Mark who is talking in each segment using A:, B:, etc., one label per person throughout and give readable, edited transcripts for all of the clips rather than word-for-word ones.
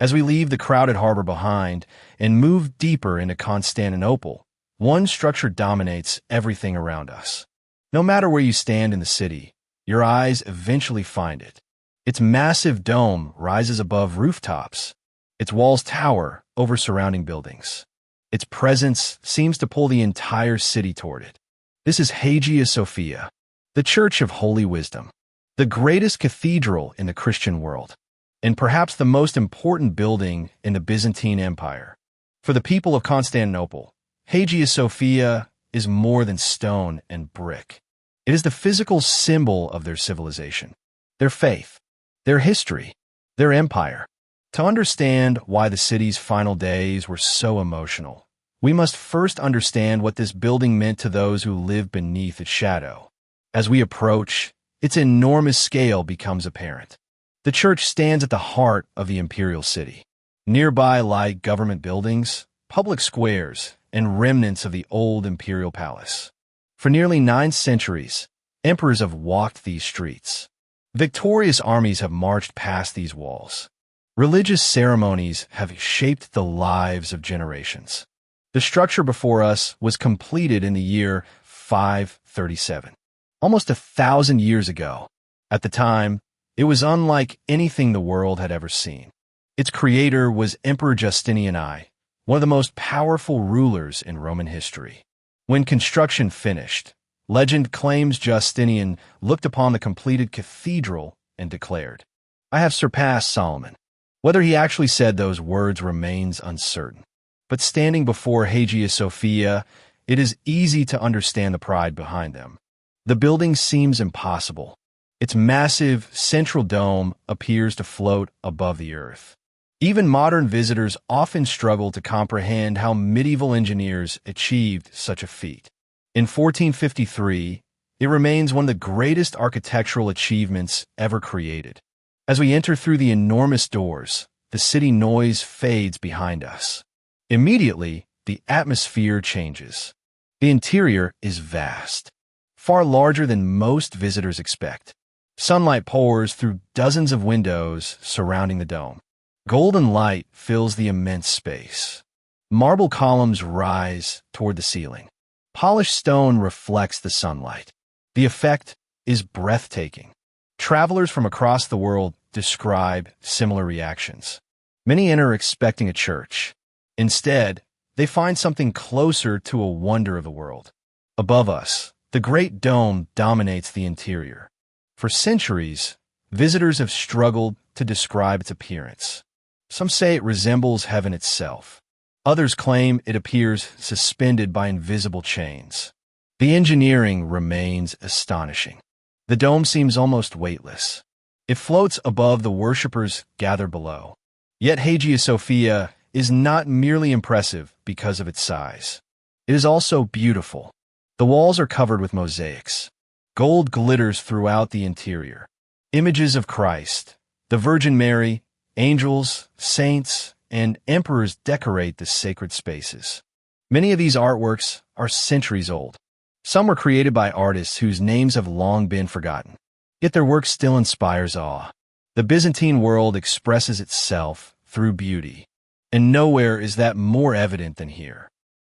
A: As we leave the crowded harbor behind and move deeper into Constantinople, one structure dominates everything around us. No matter where you stand in the city, your eyes eventually find it. Its massive dome rises above rooftops. Its walls tower over surrounding buildings. Its presence seems to pull the entire city toward it. This is Hagia Sophia, the Church of Holy Wisdom, the greatest cathedral in the Christian world, and perhaps the most important building in the Byzantine Empire. For the people of Constantinople, Hagia Sophia is more than stone and brick. It is the physical symbol of their civilization, their faith, their history, their empire. To understand why the city's final days were so emotional, we must first understand what this building meant to those who lived beneath its shadow. As we approach, its enormous scale becomes apparent. The church stands at the heart of the imperial city. Nearby lie government buildings, public squares, and remnants of the old imperial palace. For nearly 9 centuries, emperors have walked these streets. Victorious armies have marched past these walls. Religious ceremonies have shaped the lives of generations. The structure before us was completed in the year 537, almost 1,000 years ago. At the time, it was unlike anything the world had ever seen. Its creator was Emperor Justinian I, one of the most powerful rulers in Roman history. When construction finished, legend claims Justinian looked upon the completed cathedral and declared, "I have surpassed Solomon." Whether he actually said those words remains uncertain. But standing before Hagia Sophia, it is easy to understand the pride behind them. The building seems impossible. Its massive central dome appears to float above the earth. Even modern visitors often struggle to comprehend how medieval engineers achieved such a feat. In 1453, it remains one of the greatest architectural achievements ever created. As we enter through the enormous doors, the city noise fades behind us. Immediately, the atmosphere changes. The interior is vast, far larger than most visitors expect. Sunlight pours through dozens of windows surrounding the dome. Golden light fills the immense space. Marble columns rise toward the ceiling. Polished stone reflects the sunlight. The effect is breathtaking. Travelers from across the world describe similar reactions. Many enter expecting a church. Instead, they find something closer to a wonder of the world. Above us, the Great Dome dominates the interior. For centuries, visitors have struggled to describe its appearance. Some say it resembles heaven itself. Others claim it appears suspended by invisible chains. The engineering remains astonishing. The dome seems almost weightless. It floats above the worshippers gathered below. Yet Hagia Sophia is not merely impressive because of its size. It is also beautiful. The walls are covered with mosaics. Gold glitters throughout the interior. Images of Christ, the Virgin Mary, angels, saints, and emperors decorate the sacred spaces. Many of these artworks are centuries old. Some were created by artists whose names have long been forgotten. Yet their work still inspires awe. The Byzantine world expresses itself through beauty, and nowhere is that more evident than here.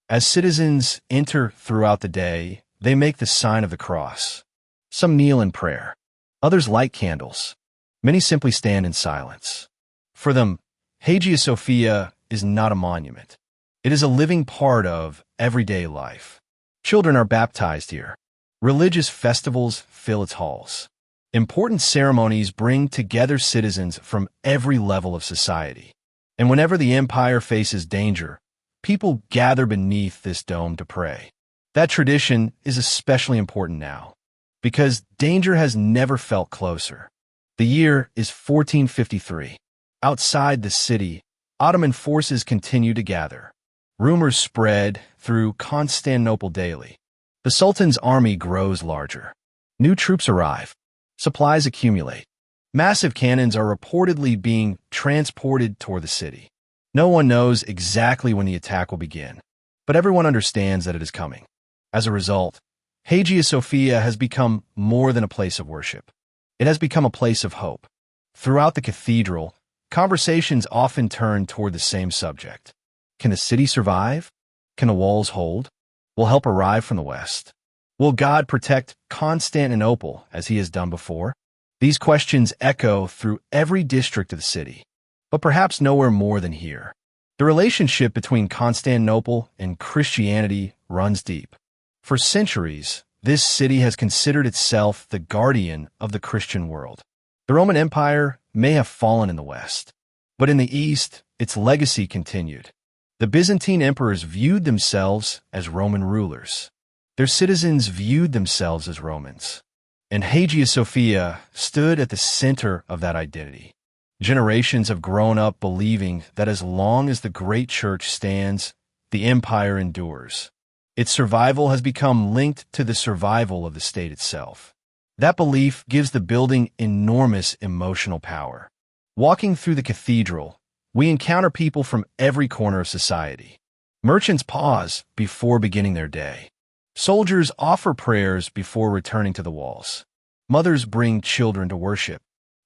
A: As citizens enter throughout the day, they make the sign of the cross. Some kneel in prayer. Others light candles. Many simply stand in silence. For them, Hagia Sophia is not a monument. It is a living part of everyday life. Children are baptized here. Religious festivals fill its halls. Important ceremonies bring together citizens from every level of society. And whenever the empire faces danger, people gather beneath this dome to pray. That tradition is especially important now, because danger has never felt closer. The year is 1453. Outside the city, Ottoman forces continue to gather. Rumors spread through Constantinople daily. The Sultan's army grows larger. New troops arrive. Supplies accumulate. Massive cannons are reportedly being transported toward the city. No one knows exactly when the attack will begin, but everyone understands that it is coming. As a result, Hagia Sophia has become more than a place of worship. It has become a place of hope. Throughout the cathedral, Conversations often turn toward the same subject. Can the city survive? Can the walls hold? Will help arrive from the west? Will God protect Constantinople as he has done before? These questions echo through every district of the city, but perhaps nowhere more than here. The relationship between Constantinople and Christianity runs deep. For centuries, this city has considered itself the guardian of the Christian world. The Roman Empire may have fallen in the west, but in the east, its legacy continued. The Byzantine emperors viewed themselves as Roman rulers. Their citizens viewed themselves as Romans. And Hagia Sophia stood at the center of that identity. Generations have grown up believing that as long as the great church stands, the empire endures. Its survival has become linked to the survival of the state itself. That belief gives the building enormous emotional power. Walking through the cathedral, we encounter people from every corner of society. Merchants pause before beginning their day. Soldiers offer prayers before returning to the walls. Mothers bring children to worship.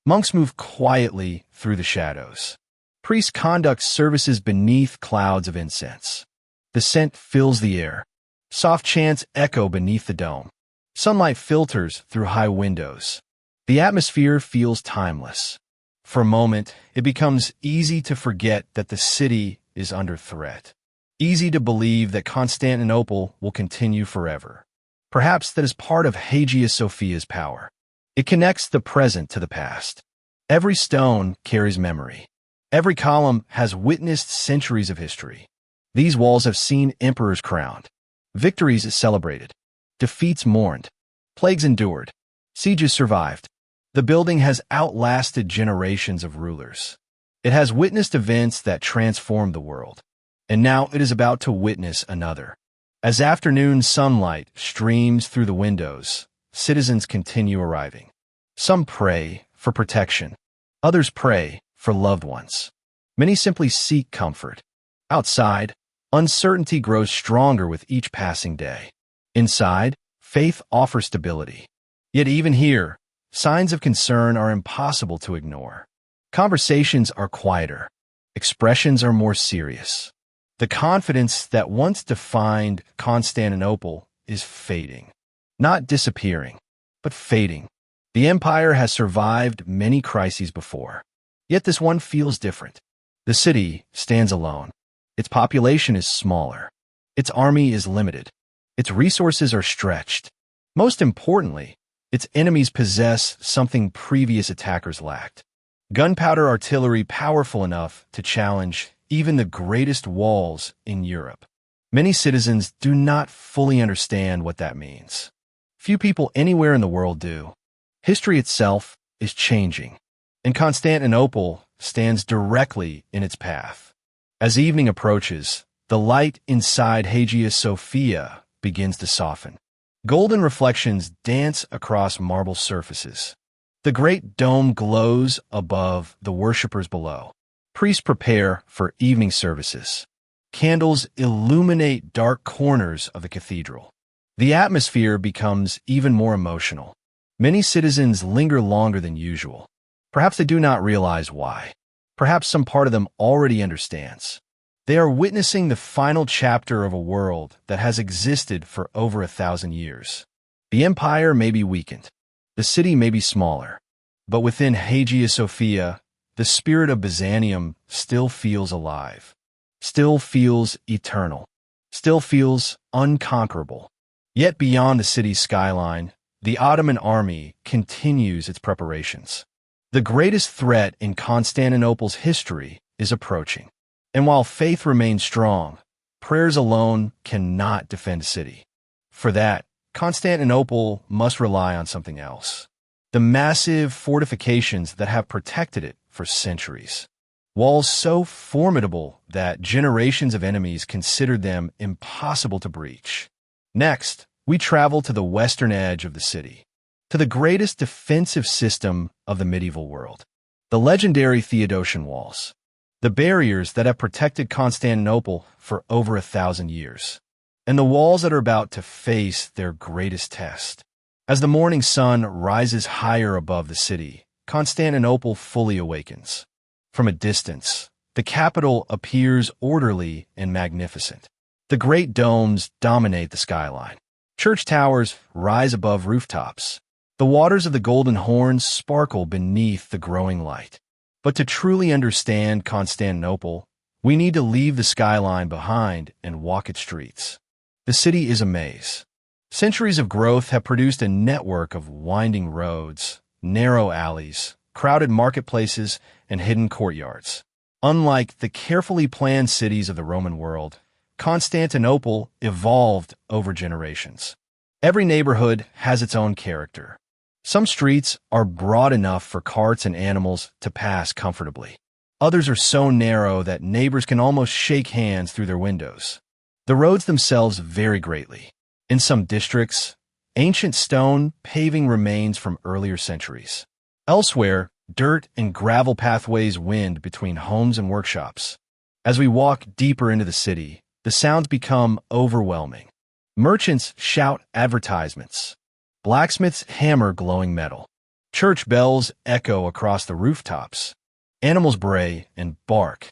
A: Monks move quietly through the shadows. Priests conduct services beneath clouds of incense. The scent fills the air. Soft chants echo beneath the dome. Sunlight filters through high windows. The atmosphere feels timeless. For a moment, it becomes easy to forget that the city is under threat. Easy to believe that Constantinople will continue forever. Perhaps that is part of Hagia Sophia's power. It connects the present to the past. Every stone carries memory. Every column has witnessed centuries of history. These walls have seen emperors crowned. Victories celebrated. Defeats mourned. Plagues endured. Sieges survived. The building has outlasted generations of rulers. It has witnessed events that transformed the world. And now it is about to witness another. As afternoon sunlight streams through the windows, citizens continue arriving. Some pray for protection. Others pray for loved ones. Many simply seek comfort. Outside, uncertainty grows stronger with each passing day. Inside, faith offers stability. Yet even here, signs of concern are impossible to ignore. Conversations are quieter. Expressions are more serious. The confidence that once defined Constantinople is fading. Not disappearing, but fading. The empire has survived many crises before. Yet this one feels different. The city stands alone. Its population is smaller. Its army is limited. Its resources are stretched. Most importantly, its enemies possess something previous attackers lacked. Gunpowder artillery powerful enough to challenge even the greatest walls in Europe. Many citizens do not fully understand what that means. Few people anywhere in the world do. History itself is changing, and Constantinople stands directly in its path. As evening approaches, the light inside Hagia Sophia begins to soften. Golden reflections dance across marble surfaces. The great dome glows above the worshippers below. Priests prepare for evening services. Candles illuminate dark corners of the cathedral. The atmosphere becomes even more emotional. Many citizens linger longer than usual. Perhaps they do not realize why. Perhaps some part of them already understands. They are witnessing the final chapter of a world that has existed for over 1,000 years. The empire may be weakened. The city may be smaller. But within Hagia Sophia, the spirit of Byzantium still feels alive. Still feels eternal. Still feels unconquerable. Yet beyond the city's skyline, the Ottoman army continues its preparations. The greatest threat in Constantinople's history is approaching. And while faith remains strong, prayers alone cannot defend a city. For that, Constantinople must rely on something else. The massive fortifications that have protected it for centuries. Walls so formidable that generations of enemies considered them impossible to breach. Next, we travel to the western edge of the city, to the greatest defensive system of the medieval world, the legendary Theodosian Walls, the barriers that have protected Constantinople for over 1,000 years, and the walls that are about to face their greatest test. As the morning sun rises higher above the city, Constantinople fully awakens. From a distance, the capital appears orderly and magnificent. The great domes dominate the skyline. Church towers rise above rooftops. The waters of the Golden Horn sparkle beneath the growing light. But to truly understand Constantinople, we need to leave the skyline behind and walk its streets. The city is a maze. Centuries of growth have produced a network of winding roads, narrow alleys, crowded marketplaces, and hidden courtyards. Unlike the carefully planned cities of the Roman world, Constantinople evolved over generations. Every neighborhood has its own character. Some streets are broad enough for carts and animals to pass comfortably. Others are so narrow that neighbors can almost shake hands through their windows. The roads themselves vary greatly. In some districts, ancient stone paving remains from earlier centuries. Elsewhere, dirt and gravel pathways wind between homes and workshops. As we walk deeper into the city, the sounds become overwhelming. Merchants shout advertisements. Blacksmiths hammer glowing metal. Church bells echo across the rooftops. Animals bray and bark.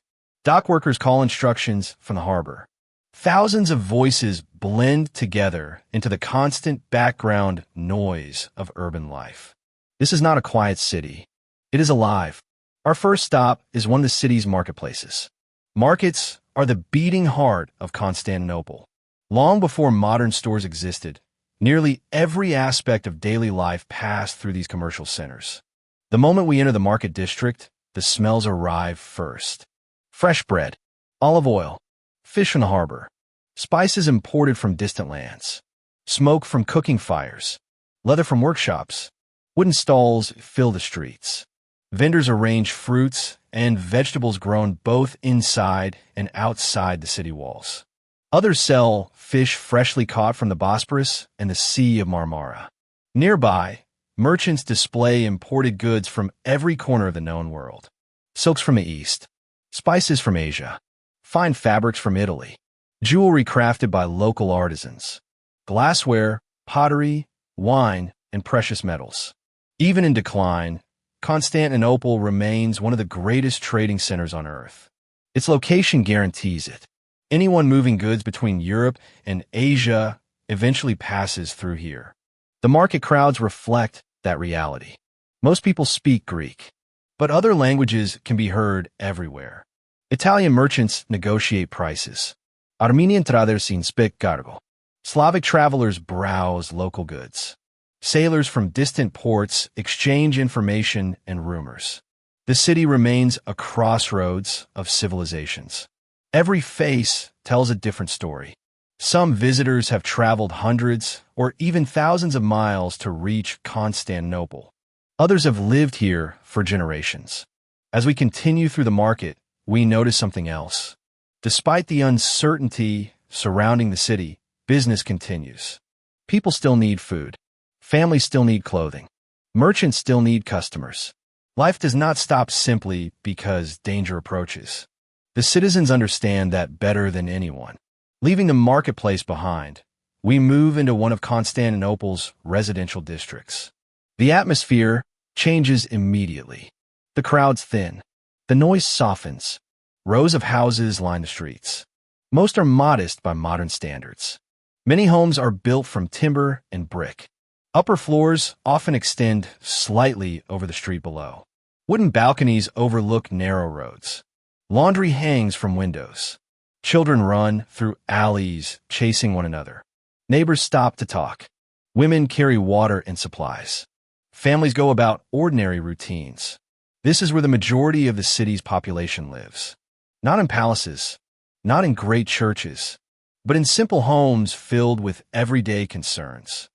A: Dockworkers call instructions from the harbor. Thousands of voices blend together into the constant background noise of urban life. This is not a quiet city. It is alive. Our first stop is one of the city's marketplaces. Markets are the beating heart of Constantinople. Long before modern stores existed, nearly every aspect of daily life passed through these commercial centers. The moment we enter the market district, the smells arrive first. Fresh bread, olive oil, fish from the harbor, spices imported from distant lands, smoke from cooking fires, leather from workshops. Wooden stalls fill the streets. Vendors arrange fruits and vegetables grown both inside and outside the city walls. Others sell fish freshly caught from the Bosporus and the Sea of Marmara. Nearby, merchants display imported goods from every corner of the known world. Silks from the East, spices from Asia, fine fabrics from Italy, jewelry crafted by local artisans, glassware, pottery, wine, and precious metals. Even in decline, Constantinople remains one of the greatest trading centers on Earth. Its location guarantees it. Anyone moving goods between Europe and Asia eventually passes through here. The market crowds reflect that reality. Most people speak Greek, but other languages can be heard everywhere. Italian merchants negotiate prices. Armenian traders speak cargo. Slavic travelers browse local goods. Sailors from distant ports exchange information and rumors. The city remains a crossroads of civilizations. Every face tells a different story. Some visitors have traveled hundreds or even thousands of miles to reach Constantinople. Others have lived here for generations. As we continue through the market, we notice something else. Despite the uncertainty surrounding the city, business continues. People still need food. Families still need clothing. Merchants still need customers. Life does not stop simply because danger approaches. The citizens understand that better than anyone. Leaving the marketplace behind, we move into one of Constantinople's residential districts. The atmosphere changes immediately. The crowds thin. The noise softens. Rows of houses line the streets. Most are modest by modern standards. Many homes are built from timber and brick. Upper floors often extend slightly over the street below. Wooden balconies overlook narrow roads. Laundry hangs from windows. Children run through alleys, chasing one another. Neighbors stop to talk. Women carry water and supplies. Families go about ordinary routines. This is where the majority of the city's population lives. Not in palaces, not in great churches, but in simple homes filled with everyday concerns.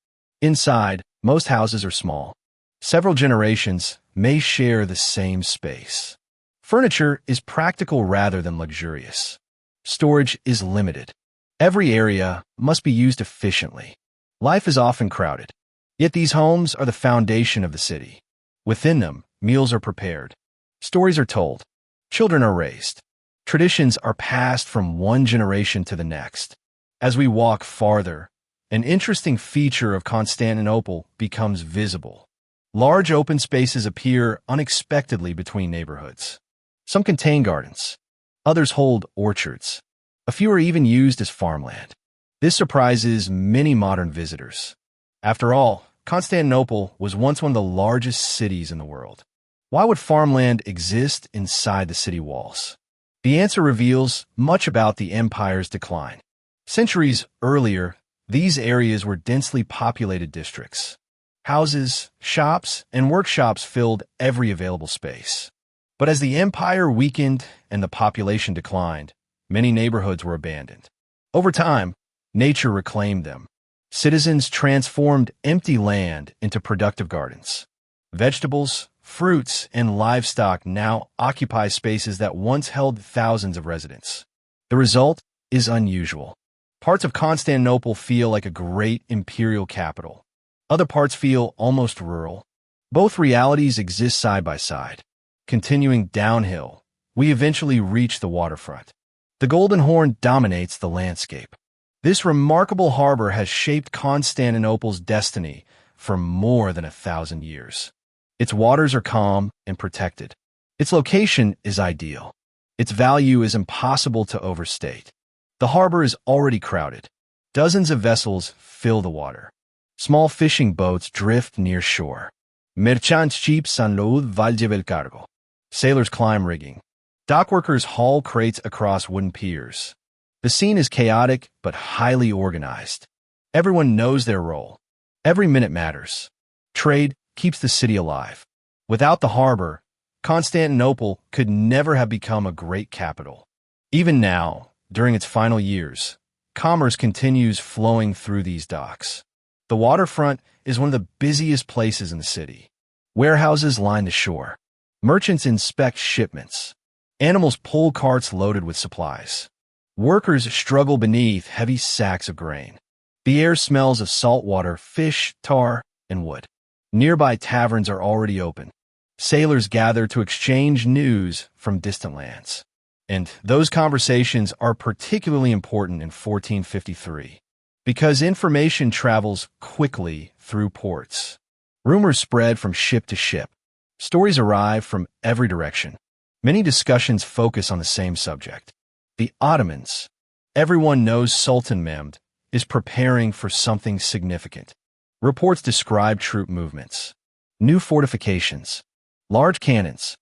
A: Inside, most houses are small. Several generations may share the same space. Furniture is practical rather than luxurious. Storage is limited. Every area must be used efficiently. Life is often crowded. Yet these homes are the foundation of the city. Within them, meals are prepared. Stories are told. Children are raised. Traditions are passed from one generation to the next. As we walk farther, an interesting feature of Constantinople becomes visible. Large open spaces appear unexpectedly between neighborhoods. Some contain gardens. Others hold orchards. A few are even used as farmland. This surprises many modern visitors. After all, Constantinople was once one of the largest cities in the world. Why would farmland exist inside the city walls? The answer reveals much about the empire's decline. Centuries earlier, these areas were densely populated districts. Houses, shops, and workshops filled every available space. But as the empire weakened and the population declined, many neighborhoods were abandoned. Over time, nature reclaimed them. Citizens transformed empty land into productive gardens. Vegetables, fruits, and livestock now occupy spaces that once held thousands of residents. The result is unusual. Parts of Constantinople feel like a great imperial capital. Other parts feel almost rural. Both realities exist side by side. Continuing downhill, we eventually reach the waterfront. The Golden Horn dominates the landscape. This remarkable harbor has shaped Constantinople's destiny for more than 1,000 years. Its waters are calm and protected. Its location is ideal. Its value is impossible to overstate. The harbor is already crowded. Dozens of vessels fill the water. Small fishing boats drift near shore. Merchant ships unload valuable cargo. Sailors climb rigging. Dockworkers haul crates across wooden piers. The scene is chaotic but highly organized. Everyone knows their role. Every minute matters. Trade keeps the city alive. Without the harbor, Constantinople could never have become a great capital. Even now, during its final years, commerce continues flowing through these docks. The waterfront is one of the busiest places in the city. Warehouses line the shore. Merchants inspect shipments. Animals pull carts loaded with supplies. Workers struggle beneath heavy sacks of grain. The air smells of salt water, fish, tar, and wood. Nearby taverns are already open. Sailors gather to exchange news from distant lands. And those conversations are particularly important in 1453, because information travels quickly through ports. Rumors spread from ship to ship. Stories arrive from every direction. Many discussions focus on the same subject. The Ottomans. Everyone knows Sultan Mehmed is preparing for something significant. Reports describe troop movements, new fortifications, large cannons,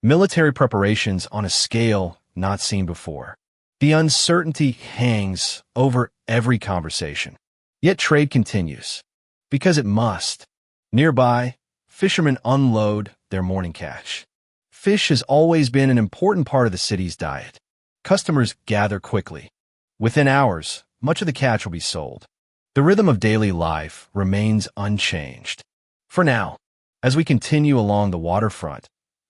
A: military preparations on a scale not seen before. The uncertainty hangs over every conversation. Yet trade continues, because it must. Nearby, fishermen unload their morning catch. Fish has always been an important part of the city's diet. Customers gather quickly. Within hours, much of the catch will be sold. The rhythm of daily life remains unchanged. For now, as we continue along the waterfront,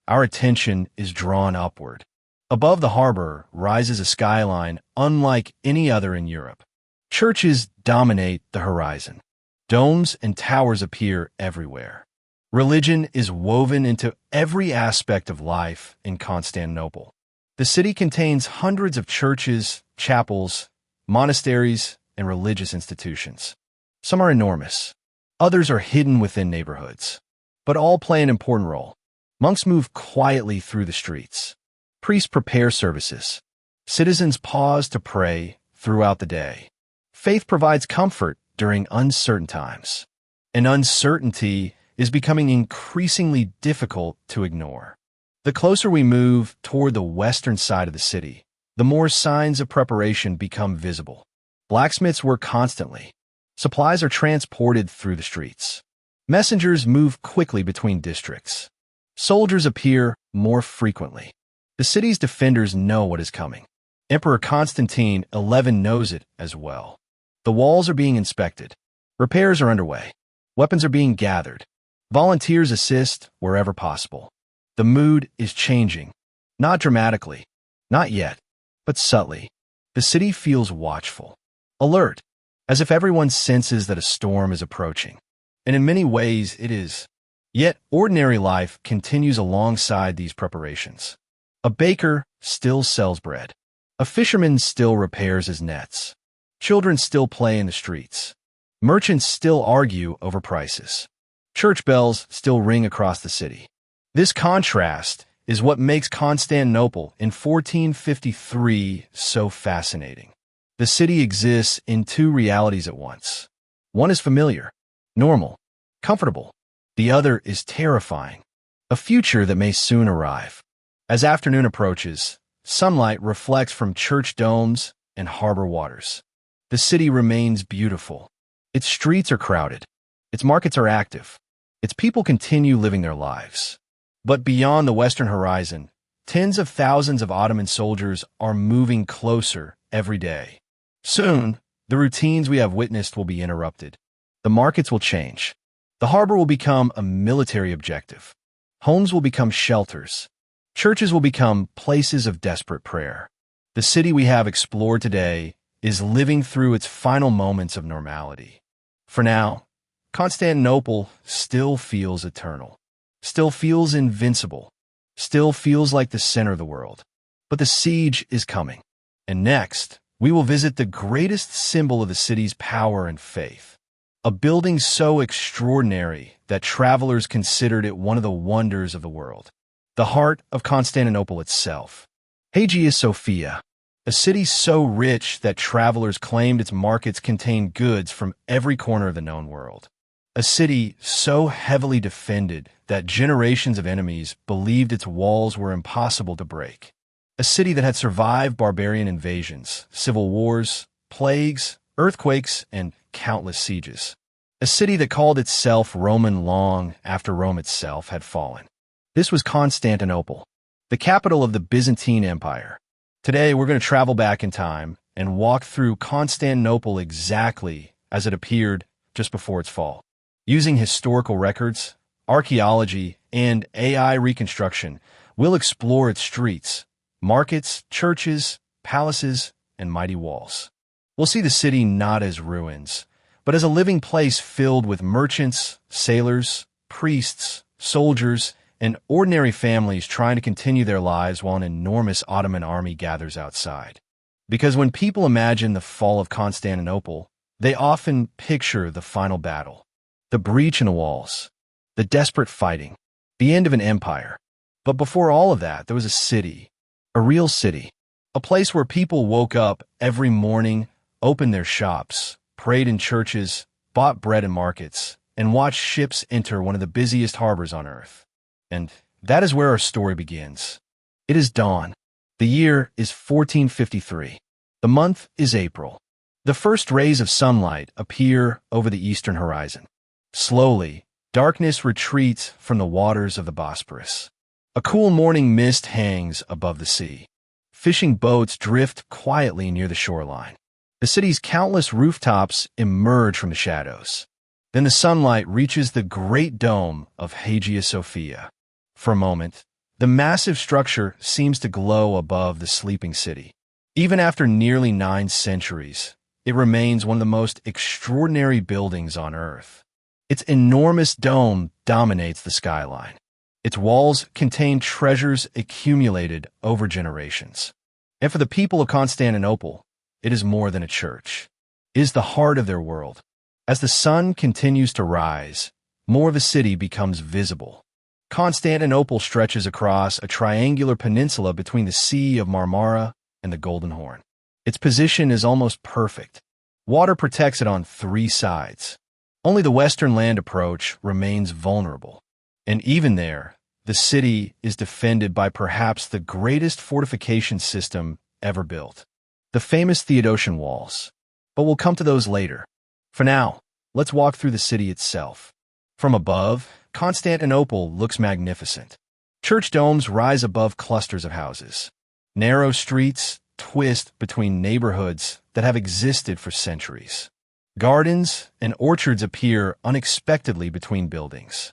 A: our attention is drawn upward. Above the harbor rises a skyline unlike any other in Europe. Churches dominate the horizon. Domes and towers appear everywhere. Religion is woven into every aspect of life in Constantinople. The city contains hundreds of churches, chapels, monasteries, and religious institutions. Some are enormous. Others are hidden within neighborhoods. But all play an important role. Monks move quietly through the streets. Priests prepare services. Citizens pause to pray throughout the day. Faith provides comfort during uncertain times. And uncertainty is becoming increasingly difficult to ignore. The closer we move toward the western side of the city, the more signs of preparation become visible. Blacksmiths work constantly. Supplies are transported through the streets. Messengers move quickly between districts. Soldiers appear more frequently. The city's defenders know what is coming. Emperor Constantine XI knows it as well. The walls are being inspected. Repairs are underway. Weapons are being gathered. Volunteers assist wherever possible. The mood is changing. Not dramatically. Not yet. But subtly. The city feels watchful. Alert. As if everyone senses that a storm is approaching. And in many ways, it is. Yet, ordinary life continues alongside these preparations. A baker still sells bread. A fisherman still repairs his nets. Children still play in the streets. Merchants still argue over prices. Church bells still ring across the city. This contrast is what makes Constantinople in 1453 so fascinating. The city exists in two realities at once. One is familiar, normal, comfortable. The other is terrifying, a future that may soon arrive. As afternoon approaches, sunlight reflects from church domes and harbor waters. The city remains beautiful. Its streets are crowded. Its markets are active. Its people continue living their lives. But beyond the western horizon, tens of thousands of Ottoman soldiers are moving closer every day. Soon, the routines we have witnessed will be interrupted. The markets will change. The harbor will become a military objective. Homes will become shelters. Churches will become places of desperate prayer. The city we have explored today is living through its final moments of normality. For now, Constantinople still feels eternal, still feels invincible, still feels like the center of the world. But the siege is coming. And next, we will visit the greatest symbol of the city's power and faith. A building so extraordinary that travelers considered it one of the wonders of the world. The heart of Constantinople itself. Hagia Sophia, a city so rich that travelers claimed its markets contained goods from every corner of the known world. A city so heavily defended that generations of enemies believed its walls were impossible to break. A city that had survived barbarian invasions, civil wars, plagues, earthquakes, and countless sieges. A city that called itself Roman long after Rome itself had fallen. This was Constantinople, the capital of the Byzantine Empire. Today, we're going to travel back in time and walk through Constantinople exactly as it appeared just before its fall. Using historical records, archaeology, and AI reconstruction, we'll explore its streets, markets, churches, palaces, and mighty walls. We'll see the city not as ruins, but as a living place filled with merchants, sailors, priests, soldiers, and ordinary families trying to continue their lives while an enormous Ottoman army gathers outside. Because when people imagine the fall of Constantinople, they often picture the final battle, the breach in the walls, the desperate fighting, the end of an empire. But before all of that, there was a city, a real city, a place where people woke up every morning, opened their shops, prayed in churches, bought bread in markets, and watched ships enter one of the busiest harbors on earth. And that is where our story begins. It is dawn. The year is 1453. The month is April. The first rays of sunlight appear over the eastern horizon. Slowly, darkness retreats from the waters of the Bosporus. A cool morning mist hangs above the sea. Fishing boats drift quietly near the shoreline. The city's countless rooftops emerge from the shadows. Then the sunlight reaches the great dome of Hagia Sophia. For a moment, the massive structure seems to glow above the sleeping city. Even after nearly 9 centuries, it remains one of the most extraordinary buildings on Earth. Its enormous dome dominates the skyline. Its walls contain treasures accumulated over generations. And for the people of Constantinople, it is more than a church. It is the heart of their world. As the sun continues to rise, more of the city becomes visible. Constantinople stretches across a triangular peninsula between the Sea of Marmara and the Golden Horn. Its position is almost perfect. Water protects it on 3 sides. Only the western land approach remains vulnerable. And even there, the city is defended by perhaps the greatest fortification system ever built, the famous Theodosian Walls. But we'll come to those later. For now, let's walk through the city itself. From above, Constantinople looks magnificent. Church domes rise above clusters of houses. Narrow streets twist between neighborhoods that have existed for centuries. Gardens and orchards appear unexpectedly between buildings.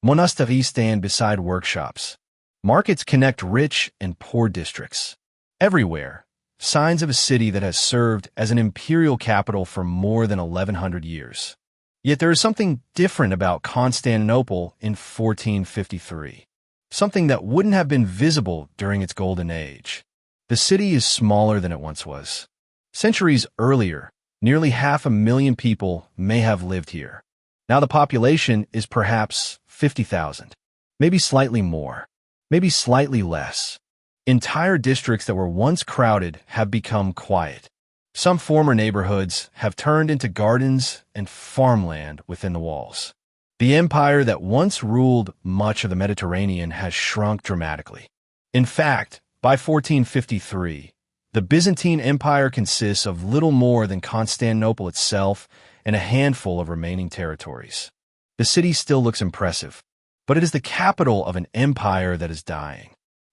A: Monasteries stand beside workshops. Markets connect rich and poor districts. Everywhere, signs of a city that has served as an imperial capital for more than 1,100 years. Yet there is something different about Constantinople in 1453, something that wouldn't have been visible during its golden age. The city is smaller than it once was. Centuries earlier, nearly 500,000 people may have lived here. Now the population is perhaps 50,000, maybe slightly more. maybe slightly less. Entire districts that were once crowded have become quiet. Some former neighborhoods have turned into gardens and farmland within the walls. The empire that once ruled much of the Mediterranean has shrunk dramatically. In fact, by 1453, the Byzantine Empire consists of little more than Constantinople itself and a handful of remaining territories. The city still looks impressive, but it is the capital of an empire that is dying.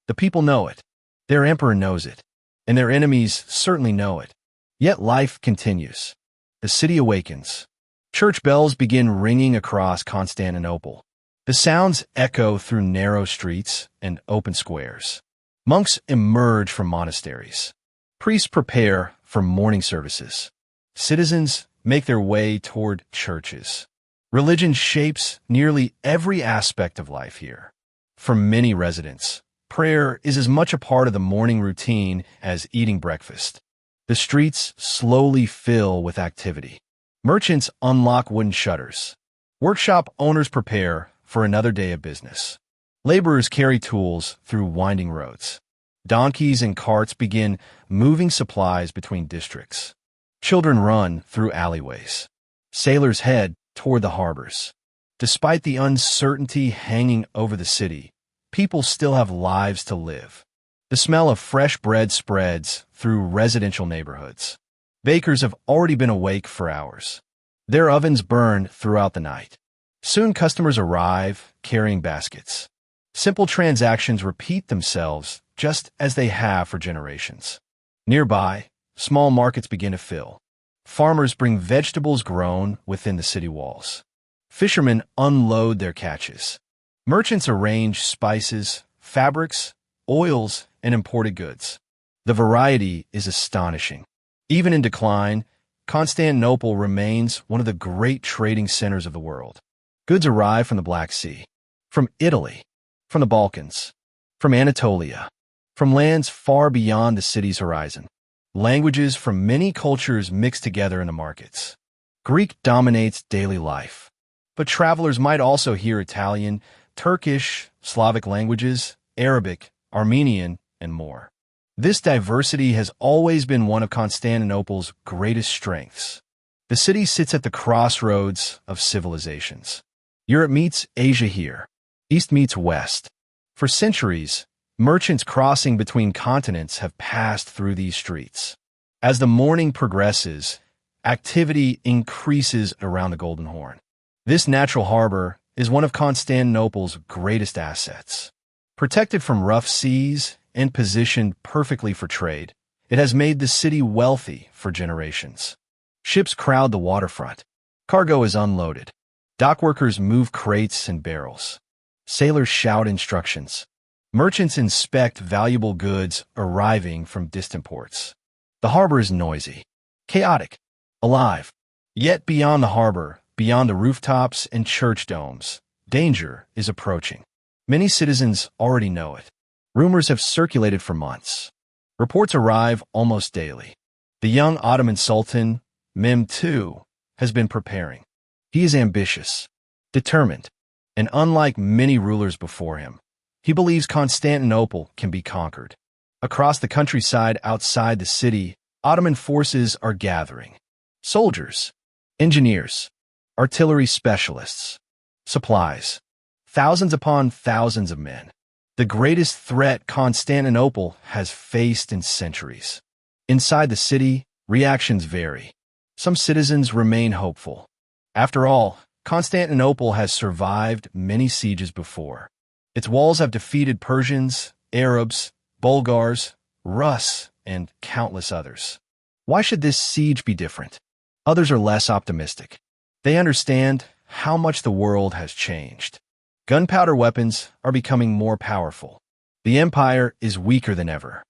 A: The people know it, their emperor knows it, and their enemies certainly know it. Yet life continues. The city awakens. Church bells begin ringing across Constantinople. The sounds echo through narrow streets and open squares. Monks emerge from monasteries. Priests prepare for morning services. Citizens make their way toward churches. Religion shapes nearly every aspect of life here. For many residents, prayer is as much a part of the morning routine as eating breakfast. The streets slowly fill with activity. Merchants unlock wooden shutters. Workshop owners prepare for another day of business. Laborers carry tools through winding roads. Donkeys and carts begin moving supplies between districts. Children run through alleyways. Sailors head toward the harbors. Despite the uncertainty hanging over the city, people still have lives to live. The smell of fresh bread spreads through residential neighborhoods. Bakers have already been awake for hours. Their ovens burn throughout the night. Soon customers arrive carrying baskets. Simple transactions repeat themselves just as they have for generations. Nearby, small markets begin to fill. Farmers bring vegetables grown within the city walls. Fishermen unload their catches. Merchants arrange spices, fabrics, oils, and imported goods. The variety is astonishing. Even in decline, Constantinople remains one of the great trading centers of the world. Goods arrive from the Black Sea, from Italy, from the Balkans, from Anatolia, from lands far beyond the city's horizon. Languages from many cultures mix together in the markets. Greek dominates daily life, but travelers might also hear Italian, Turkish, Slavic languages, Arabic, Armenian, and more. This diversity has always been one of Constantinople's greatest strengths. The city sits at the crossroads of civilizations. Europe meets Asia here. East meets West. For centuries, merchants crossing between continents have passed through these streets. As the morning progresses, activity increases around the Golden Horn. This natural harbor is one of Constantinople's greatest assets. Protected from rough seas and positioned perfectly for trade, it has made the city wealthy for generations. Ships crowd the waterfront. Cargo is unloaded. Dockworkers move crates and barrels. Sailors shout instructions. Merchants inspect valuable goods arriving from distant ports. The harbor is noisy, chaotic, alive. Yet beyond the harbor, beyond the rooftops and church domes, danger is approaching. Many citizens already know it. Rumors have circulated for months. Reports arrive almost daily. The young Ottoman Sultan, Mehmed II, has been preparing. He is ambitious, determined, and unlike many rulers before him, he believes Constantinople can be conquered. Across the countryside outside the city, Ottoman forces are gathering. Soldiers, engineers, artillery specialists, supplies, thousands upon thousands of men. The greatest threat Constantinople has faced in centuries. Inside the city, reactions vary. Some citizens remain hopeful. After all, Constantinople has survived many sieges before. Its walls have defeated Persians, Arabs, Bulgars, Rus, and countless others. Why should this siege be different? Others are less optimistic. They understand how much the world has changed. Gunpowder weapons are becoming more powerful. The empire is weaker than ever,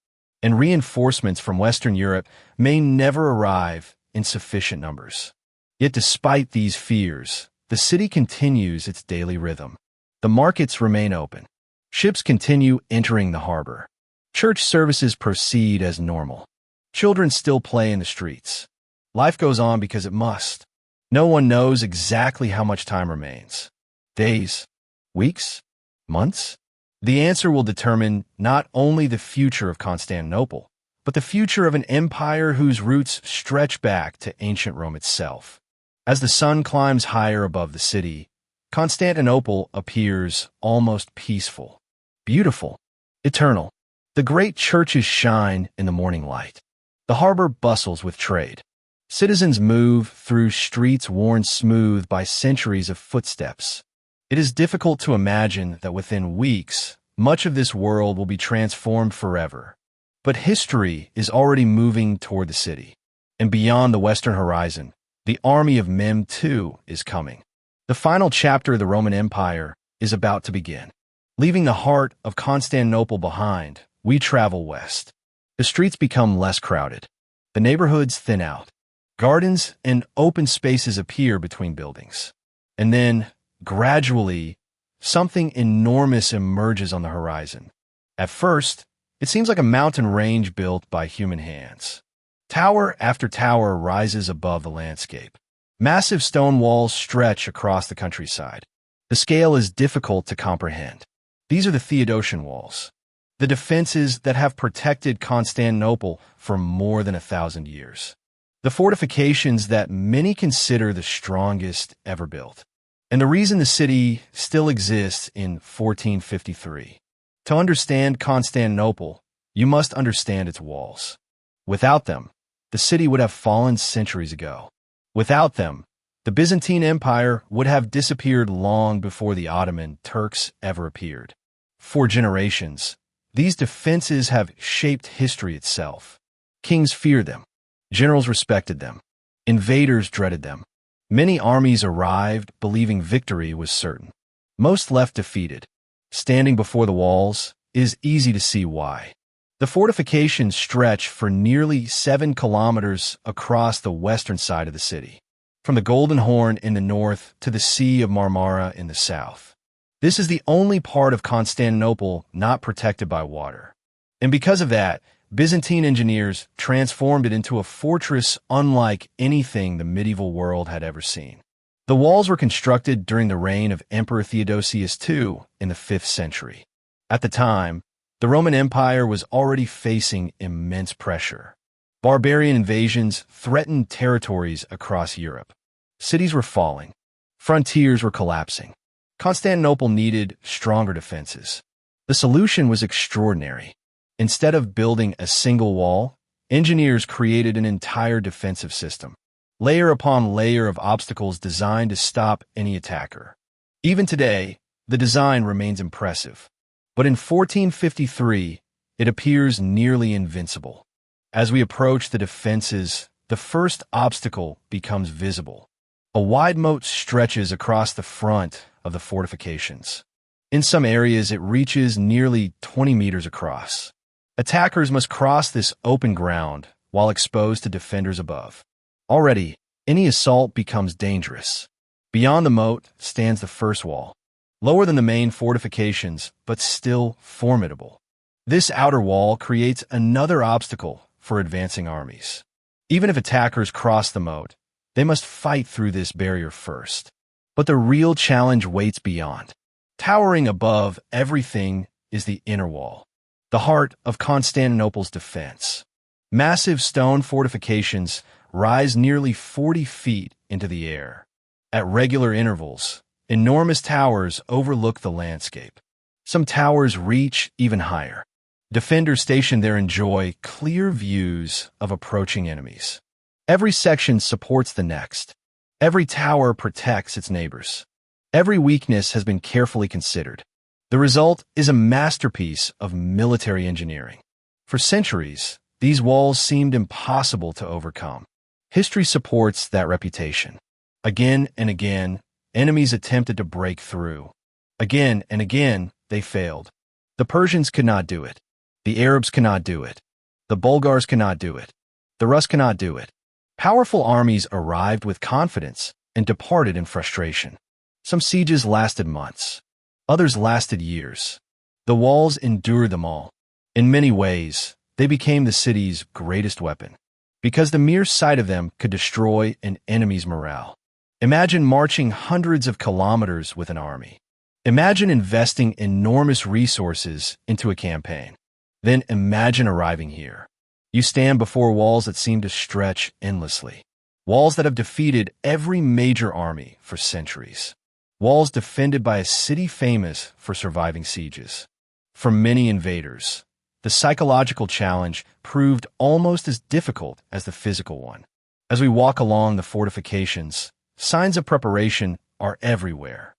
A: and reinforcements from Western Europe may never arrive in sufficient numbers. Yet despite these fears, the city continues its daily rhythm. The markets remain open. Ships continue entering the harbor. Church services proceed as normal. Children still play in the streets. Life goes on because it must. No one knows exactly how much time remains. Days, weeks, months, The answer will determine not only the future of Constantinople, but the future of an empire whose roots stretch back to ancient Rome itself. As the sun climbs higher above the city, Constantinople appears almost peaceful, beautiful, eternal. The great churches shine in the morning light. The harbor bustles with trade. Citizens move through streets worn smooth by centuries of footsteps. It is difficult to imagine that within weeks, much of this world will be transformed forever. But history is already moving toward the city. And beyond the western horizon, the army of Mehmed II is coming. The final chapter of the Roman Empire is about to begin. Leaving the heart of Constantinople behind, we travel west. The streets become less crowded. The neighborhoods thin out. Gardens and open spaces appear between buildings. And then, gradually, something enormous emerges on the horizon. At first, it seems like a mountain range built by human hands. Tower after tower rises above the landscape. Massive stone walls stretch across the countryside. The scale is difficult to comprehend. These are the Theodosian Walls, the defenses that have protected Constantinople for more than 1,000 years. The fortifications that many consider the strongest ever built. And the reason the city still exists in 1453. To understand Constantinople, you must understand its walls. Without them, the city would have fallen centuries ago. Without them, the Byzantine Empire would have disappeared long before the Ottoman Turks ever appeared. For generations, these defenses have shaped history itself. Kings feared them. Generals respected them. Invaders dreaded them. Many armies arrived believing victory was certain. Most left defeated. Standing before the walls, it is easy to see why. The fortifications stretch for nearly 7 kilometers across the western side of the city, from the Golden Horn in the north to the Sea of Marmara in the south. This is the only part of Constantinople not protected by water. And because of that, Byzantine engineers transformed it into a fortress unlike anything the medieval world had ever seen. The walls were constructed during the reign of Emperor Theodosius II in the 5th century. At the time, the Roman Empire was already facing immense pressure. Barbarian invasions threatened territories across Europe. Cities were falling. Frontiers were collapsing. Constantinople needed stronger defenses. The solution was extraordinary. Instead of building a single wall, engineers created an entire defensive system, layer upon layer of obstacles designed to stop any attacker. Even today, the design remains impressive. But in 1453, it appears nearly invincible. As we approach the defenses, the first obstacle becomes visible. A wide moat stretches across the front of the fortifications. In some areas, it reaches nearly 20 meters across. Attackers must cross this open ground while exposed to defenders above. Already, any assault becomes dangerous. Beyond the moat stands the first wall, lower than the main fortifications, but still formidable. This outer wall creates another obstacle for advancing armies. Even if attackers cross the moat, they must fight through this barrier first. But the real challenge waits beyond. Towering above everything is the inner wall, the heart of Constantinople's defense. Massive stone fortifications rise nearly 40 feet into the air. At regular intervals, enormous towers overlook the landscape. Some towers reach even higher. Defenders stationed there enjoy clear views of approaching enemies. Every section supports the next. Every tower protects its neighbors. Every weakness has been carefully considered. The result is a masterpiece of military engineering. For centuries, these walls seemed impossible to overcome. History supports that reputation. Again and again, enemies attempted to break through. Again and again, they failed. The Persians could not do it. The Arabs cannot do it. The Bulgars cannot do it. The Rus cannot do it. Powerful armies arrived with confidence and departed in frustration. Some sieges lasted months. Others lasted years. The walls endured them all. In many ways, they became the city's greatest weapon, because the mere sight of them could destroy an enemy's morale. Imagine marching hundreds of kilometers with an army. Imagine investing enormous resources into a campaign. Then imagine arriving here. You stand before walls that seem to stretch endlessly. Walls that have defeated every major army for centuries. Walls defended by a city famous for surviving sieges. For many invaders, the psychological challenge proved almost as difficult as the physical one. As we walk along the fortifications, signs of preparation are everywhere.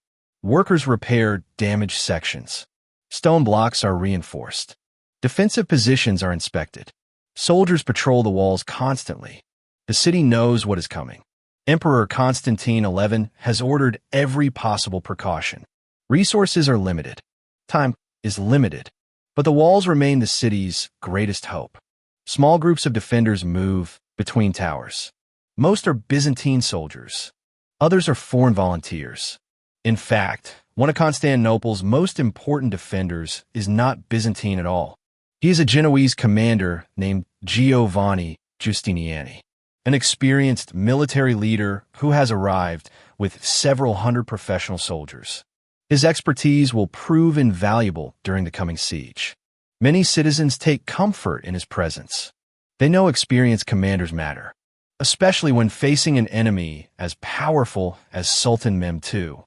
A: Workers repair damaged sections. Stone blocks are reinforced. Defensive positions are inspected. Soldiers patrol the walls constantly. The city knows what is coming. Emperor Constantine XI has ordered every possible precaution. Resources are limited. Time is limited. But the walls remain the city's greatest hope. Small groups of defenders move between towers. Most are Byzantine soldiers. Others are foreign volunteers. In fact, one of Constantinople's most important defenders is not Byzantine at all. He is a Genoese commander named Giovanni Giustiniani, an experienced military leader who has arrived with several hundred professional soldiers. His expertise will prove invaluable during the coming siege. Many citizens take comfort in his presence. They know experienced commanders matter, especially when facing an enemy as powerful as Sultan Mehmed II.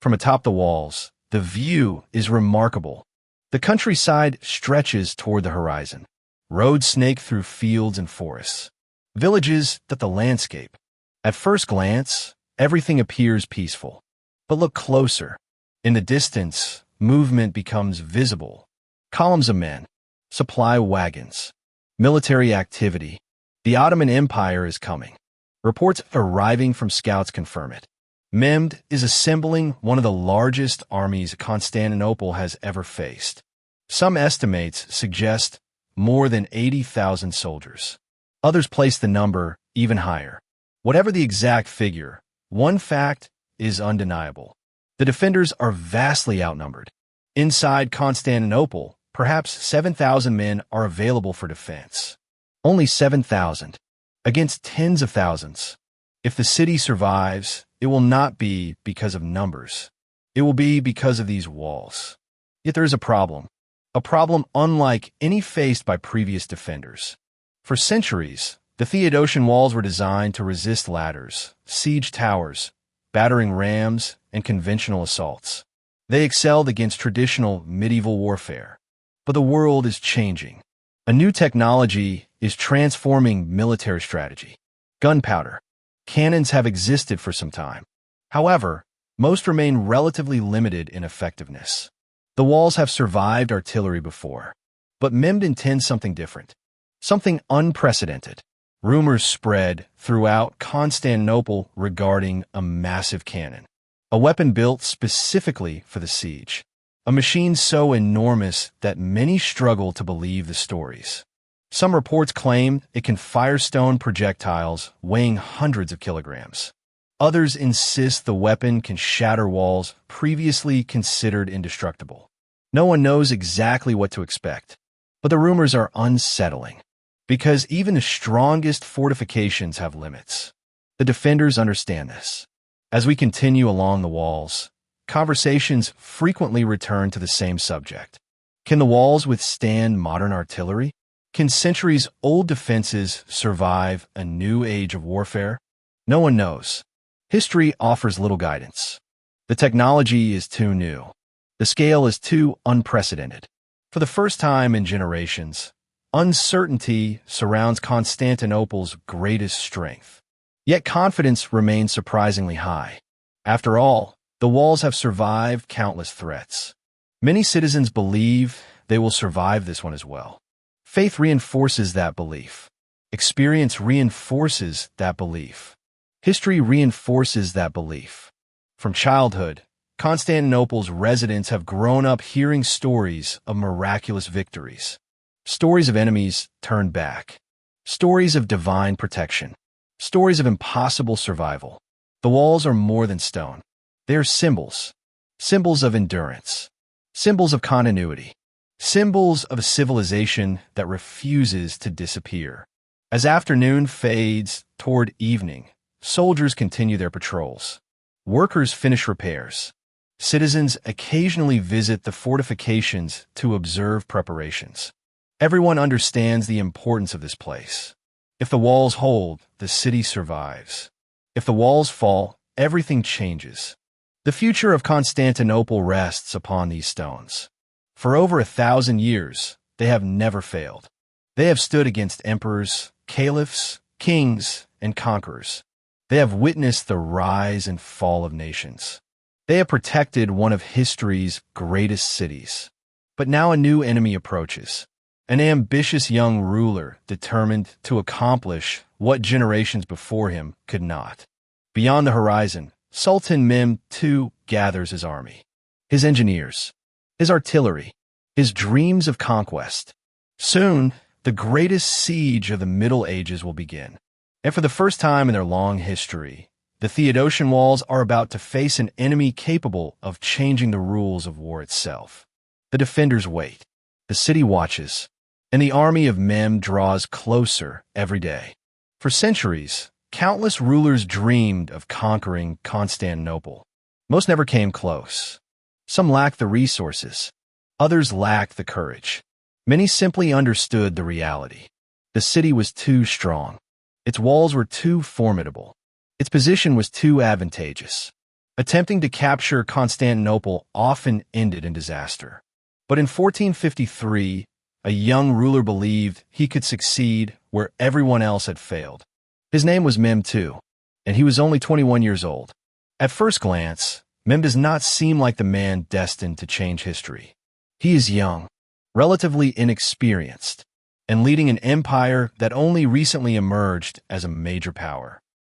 A: From atop the walls, the view is remarkable. The countryside stretches toward the horizon. Roads snake through fields and forests. Villages dot the landscape. At first glance, everything appears peaceful. But look closer. In the distance, movement becomes visible. Columns of men, supply wagons, military activity. The Ottoman Empire is coming. Reports arriving from scouts confirm it. Mehmed is assembling one of the largest armies Constantinople has ever faced. Some estimates suggest more than 80,000 soldiers. Others place the number even higher. Whatever the exact figure, one fact is undeniable. The defenders are vastly outnumbered. Inside Constantinople, perhaps 7,000 men are available for defense. Only 7,000, against tens of thousands. If the city survives, it will not be because of numbers. It will be because of these walls. Yet there is a problem unlike any faced by previous defenders. For centuries, the Theodosian Walls were designed to resist ladders, siege towers, battering rams, and conventional assaults. They excelled against traditional medieval warfare. But the world is changing. A new technology is transforming military strategy. Gunpowder. Cannons have existed for some time. However, most remain relatively limited in effectiveness. The walls have survived artillery before. But Mehmed intends something different. Something unprecedented. Rumors spread throughout Constantinople regarding a massive cannon. A weapon built specifically for the siege. A machine so enormous that many struggle to believe the stories. Some reports claim it can fire stone projectiles weighing hundreds of kilograms. Others insist the weapon can shatter walls previously considered indestructible. No one knows exactly what to expect, but the rumors are unsettling, because even the strongest fortifications have limits. The defenders understand this. As we continue along the walls, conversations frequently return to the same subject. Can the walls withstand modern artillery? Can centuries-old defenses survive a new age of warfare? No one knows. History offers little guidance. The technology is too new. The scale is too unprecedented. For the first time in generations, uncertainty surrounds Constantinople's greatest strength. Yet confidence remains surprisingly high. After all, the walls have survived countless threats. Many citizens believe they will survive this one as well. Faith reinforces that belief. Experience reinforces that belief. History reinforces that belief. From childhood, Constantinople's residents have grown up hearing stories of miraculous victories. Stories of enemies turned back. Stories of divine protection. Stories of impossible survival. The walls are more than stone. They are symbols. Symbols of endurance. Symbols of continuity. Symbols of a civilization that refuses to disappear. As afternoon fades toward evening, soldiers continue their patrols. Workers finish repairs. Citizens occasionally visit the fortifications to observe preparations. Everyone understands the importance of this place. If the walls hold, the city survives. If the walls fall, everything changes. The future of Constantinople rests upon these stones. For over 1,000 years, they have never failed. They have stood against emperors, caliphs, kings, and conquerors. They have witnessed the rise and fall of nations. They have protected one of history's greatest cities. But now a new enemy approaches. An ambitious young ruler determined to accomplish what generations before him could not. Beyond the horizon, Sultan Mehmed II gathers his army, his engineers, his artillery, his dreams of conquest. Soon, the greatest siege of the Middle Ages will begin. And for the first time in their long history, the Theodosian Walls are about to face an enemy capable of changing the rules of war itself. The defenders wait, the city watches, and the army of Mehmed draws closer every day. For centuries, countless rulers dreamed of conquering Constantinople. Most never came close. Some lacked the resources. Others lacked the courage. Many simply understood the reality. The city was too strong. Its walls were too formidable. Its position was too advantageous. Attempting to capture Constantinople often ended in disaster. But in 1453, a young ruler believed he could succeed where everyone else had failed. His name was Mehmed II, and he was only 21 years old. At first glance, Mehmed does not seem like the man destined to change history. He is young, relatively inexperienced, and leading an empire that only recently emerged as a major power.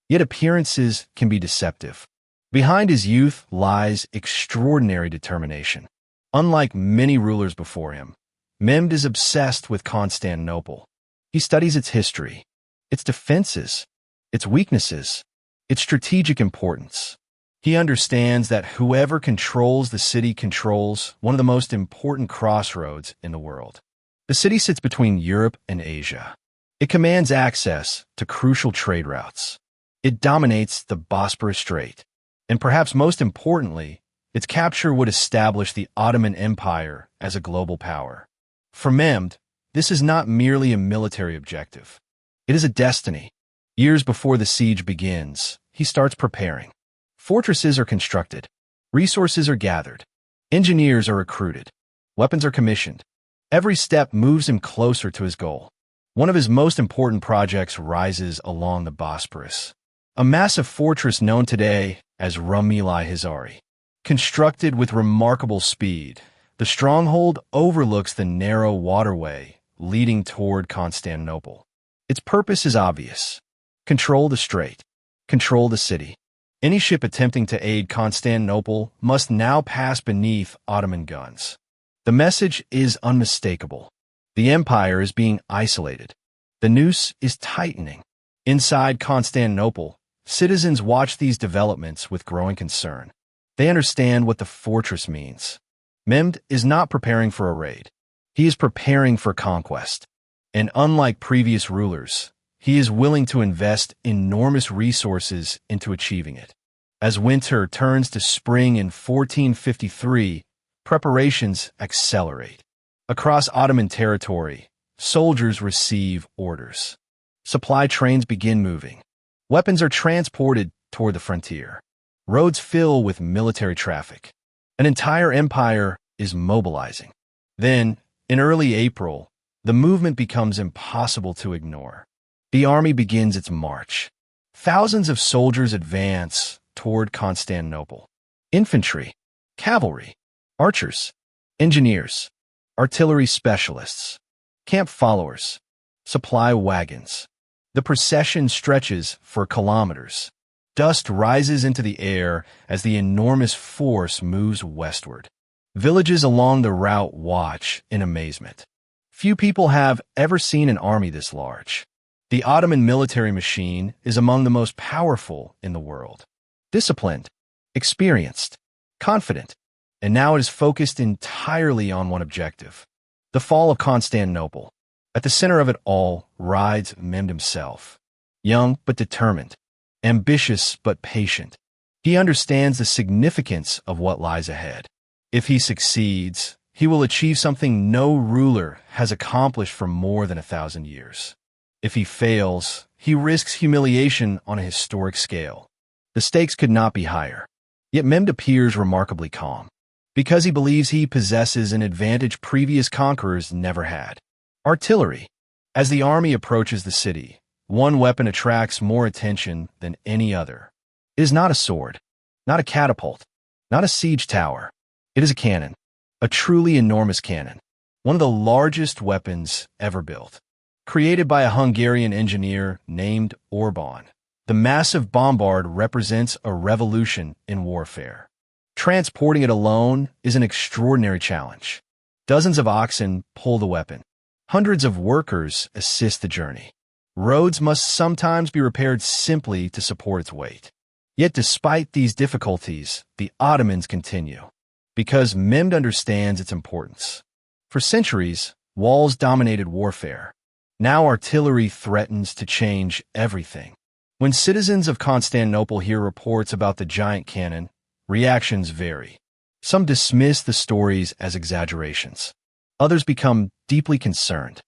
A: Yet appearances can be deceptive. Behind his youth lies extraordinary determination. Unlike many rulers before him, Mehmed is obsessed with Constantinople. He studies its history, its defenses, its weaknesses, its strategic importance. He understands that whoever controls the city controls one of the most important crossroads in the world. The city sits between Europe and Asia. It commands access to crucial trade routes. It dominates the Bosporus Strait. And perhaps most importantly, its capture would establish the Ottoman Empire as a global power. For Mehmed, this is not merely a military objective. It is a destiny. Years before the siege begins, he starts preparing. Fortresses are constructed. Resources are gathered. Engineers are recruited. Weapons are commissioned. Every step moves him closer to his goal. One of his most important projects rises along the Bosporus, a massive fortress known today as Rumeli Hizari. Constructed with remarkable speed, the stronghold overlooks the narrow waterway leading toward Constantinople. Its purpose is obvious. Control the strait. Control the city. Any ship attempting to aid Constantinople must now pass beneath Ottoman guns. The message is unmistakable. The empire is being isolated. The noose is tightening. Inside Constantinople, citizens watch these developments with growing concern. They understand what the fortress means. Mehmed is not preparing for a raid. He is preparing for conquest. And unlike previous rulers, he is willing to invest enormous resources into achieving it. As winter turns to spring in 1453, preparations accelerate. Across Ottoman territory, soldiers receive orders. Supply trains begin moving. Weapons are transported toward the frontier. Roads fill with military traffic. An entire empire is mobilizing. Then, in early April, the movement becomes impossible to ignore. The army begins its march. Thousands of soldiers advance toward Constantinople. Infantry, cavalry, archers, engineers, artillery specialists, camp followers, supply wagons. The procession stretches for kilometers. Dust rises into the air as the enormous force moves westward. Villages along the route watch in amazement. Few people have ever seen an army this large. The Ottoman military machine is among the most powerful in the world. Disciplined, experienced, confident, and now it is focused entirely on one objective: the fall of Constantinople. At the center of it all rides Mehmed himself, young but determined, ambitious but patient. He understands the significance of what lies ahead. If he succeeds, he will achieve something no ruler has accomplished for more than 1,000 years. If he fails, he risks humiliation on a historic scale. The stakes could not be higher. Yet Mehmed appears remarkably calm, because he believes he possesses an advantage previous conquerors never had. Artillery. As the army approaches the city, one weapon attracts more attention than any other. It is not a sword, not a catapult, not a siege tower. It is a cannon, a truly enormous cannon, one of the largest weapons ever built. Created by a Hungarian engineer named Orban, the massive bombard represents a revolution in warfare. Transporting it alone is an extraordinary challenge. Dozens of oxen pull the weapon. Hundreds of workers assist the journey. Roads must sometimes be repaired simply to support its weight. Yet despite these difficulties, the Ottomans continue, because Mehmed understands its importance. For centuries, walls dominated warfare. Now artillery threatens to change everything. When citizens of Constantinople hear reports about the giant cannon, reactions vary. Some dismiss the stories as exaggerations. Others become deeply concerned.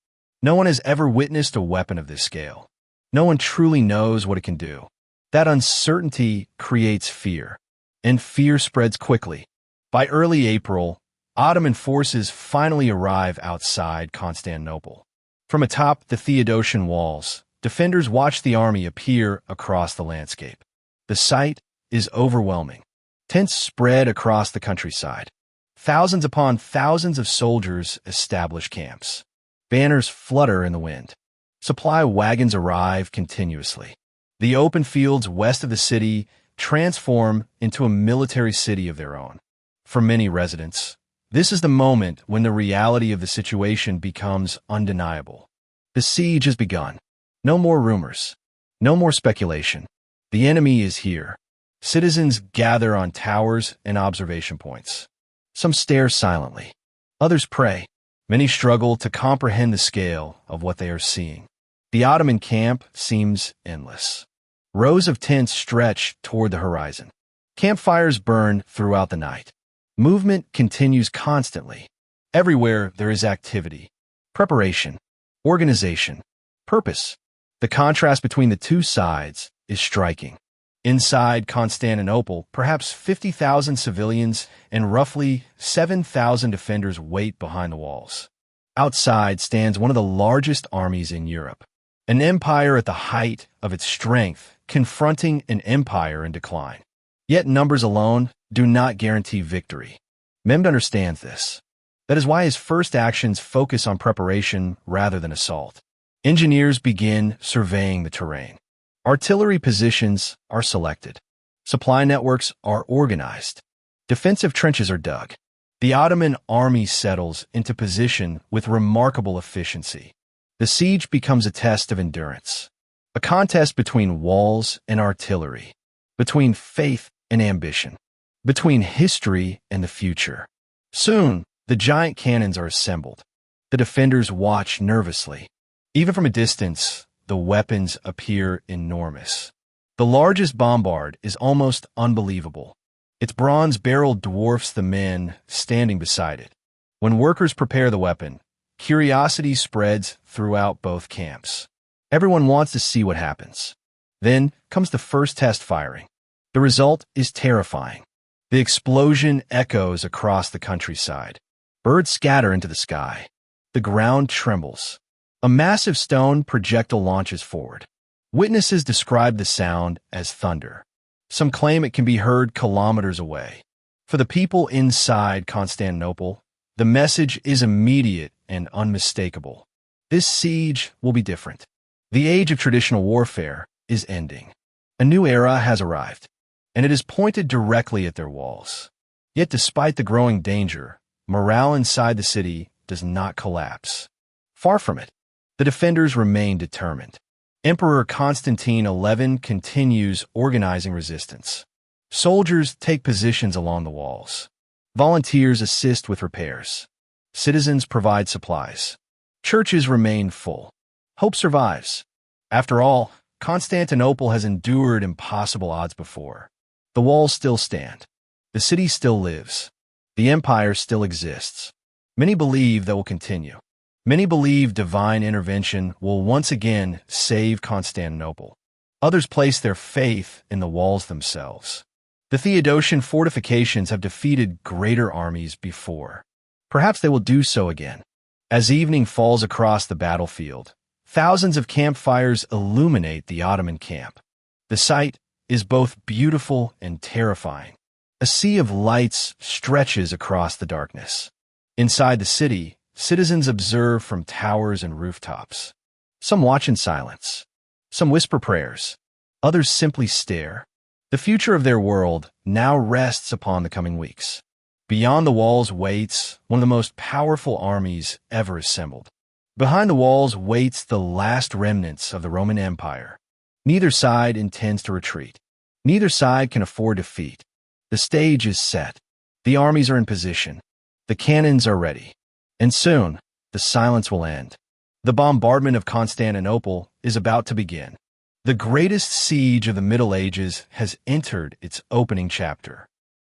A: No one has ever witnessed a weapon of this scale. No one truly knows what it can do. That uncertainty creates fear, and fear spreads quickly. By early April, Ottoman forces finally arrive outside Constantinople. From atop the Theodosian Walls, defenders watch the army appear across the landscape. The sight is overwhelming. Tents spread across the countryside. Thousands upon thousands of soldiers establish camps. Banners flutter in the wind. Supply wagons arrive continuously. The open fields west of the city transform into a military city of their own. For many residents, this is the moment when the reality of the situation becomes undeniable. The siege has begun. No more rumors. No more speculation. The enemy is here. Citizens gather on towers and observation points. Some stare silently. Others pray. Many struggle to comprehend the scale of what they are seeing. The Ottoman camp seems endless. Rows of tents stretch toward the horizon. Campfires burn throughout the night. Movement continues constantly. Everywhere there is activity, preparation, organization, purpose. The contrast between the two sides is striking. Inside Constantinople, perhaps 50,000 civilians and roughly 7,000 defenders wait behind the walls. Outside stands one of the largest armies in Europe, an empire at the height of its strength, confronting an empire in decline. Yet numbers alone do not guarantee victory. Mehmed understands this. That is why his first actions focus on preparation rather than assault. Engineers begin surveying the terrain. Artillery positions are selected. Supply networks are organized. Defensive trenches are dug. The Ottoman army settles into position with remarkable efficiency. The siege becomes a test of endurance, a contest between walls and artillery, between faith and ambition, between history and the future. Soon, the giant cannons are assembled. The defenders watch nervously. Even from a distance, the weapons appear enormous. The largest bombard is almost unbelievable. Its bronze barrel dwarfs the men standing beside it. When workers prepare the weapon, curiosity spreads throughout both camps. Everyone wants to see what happens. Then comes the first test firing. The result is terrifying. The explosion echoes across the countryside. Birds scatter into the sky. The ground trembles. A massive stone projectile launches forward. Witnesses describe the sound as thunder. Some claim it can be heard kilometers away. For the people inside Constantinople, the message is immediate and unmistakable. This siege will be different. The age of traditional warfare is ending. A new era has arrived, and it is pointed directly at their walls. Yet despite the growing danger, morale inside the city does not collapse. Far from it. The defenders remain determined. Emperor Constantine XI continues organizing resistance. Soldiers take positions along the walls. Volunteers assist with repairs. Citizens provide supplies. Churches remain full. Hope survives. After all, Constantinople has endured impossible odds before. The walls still stand. The city still lives. The empire still exists. Many believe that will continue. Many believe divine intervention will once again save Constantinople. Others place their faith in the walls themselves. The Theodosian fortifications have defeated greater armies before. Perhaps they will do so again. As evening falls across the battlefield, thousands of campfires illuminate the Ottoman camp. The sight is both beautiful and terrifying. A sea of lights stretches across the darkness. Inside the city, citizens observe from towers and rooftops. Some watch in silence. Some whisper prayers. Others simply stare. The future of their world now rests upon the coming weeks. Beyond the walls waits one of the most powerful armies ever assembled. Behind the walls waits the last remnants of the Roman Empire. Neither side intends to retreat. Neither side can afford defeat. The stage is set. The armies are in position. The cannons are ready. And soon, the silence will end. The bombardment of Constantinople is about to begin. The greatest siege of the Middle Ages has entered its opening chapter.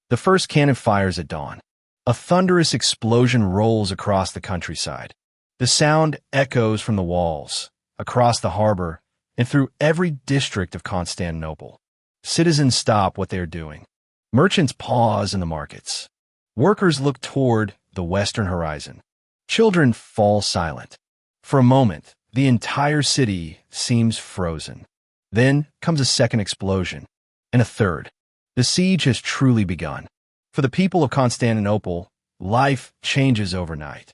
A: The first cannon fires at dawn. A thunderous explosion rolls across the countryside. The sound echoes from the walls, across the harbor, and through every district of Constantinople. Citizens stop what they are doing. Merchants pause in the markets. Workers look toward the western horizon. Children fall silent. For a moment, the entire city seems frozen. Then comes a second explosion, and a third. The siege has truly begun. For the people of Constantinople, life changes overnight.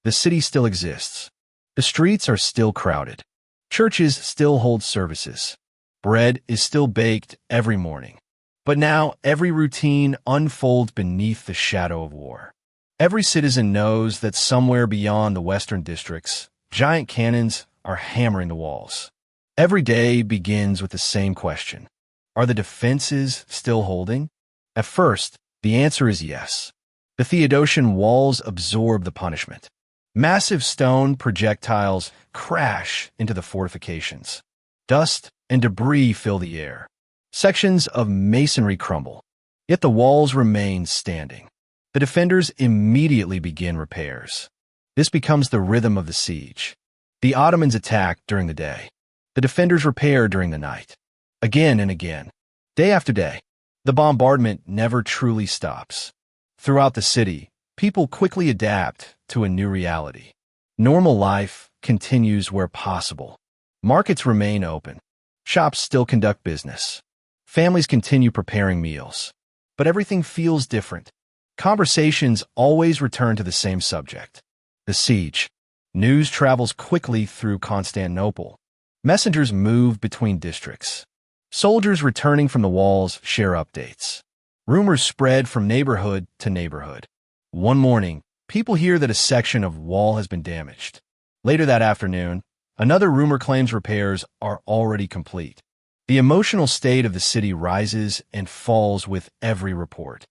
A: The city still exists. The streets are still crowded. Churches still hold services. Bread is still baked every morning. But now every routine unfolds beneath the shadow of war. Every citizen knows that somewhere beyond the western districts, giant cannons are hammering the walls. Every day begins with the same question. Are the defenses still holding? At first, the answer is yes. The Theodosian Walls absorb the punishment. Massive stone projectiles crash into the fortifications. Dust and debris fill the air. Sections of masonry crumble. Yet the walls remain standing. The defenders immediately begin repairs. This becomes the rhythm of the siege. The Ottomans attack during the day. The defenders repair during the night. Again and again. Day after day. The bombardment never truly stops. Throughout the city, people quickly adapt to a new reality. Normal life continues where possible. Markets remain open. Shops still conduct business. Families continue preparing meals. But everything feels different. Conversations always return to the same subject. The siege. News travels quickly through Constantinople. Messengers move between districts. Soldiers returning from the walls share updates. Rumors spread from neighborhood to neighborhood. One morning, people hear that a section of wall has been damaged. Later that afternoon, another rumor claims repairs are already complete. The emotional state of the city rises and falls with every report.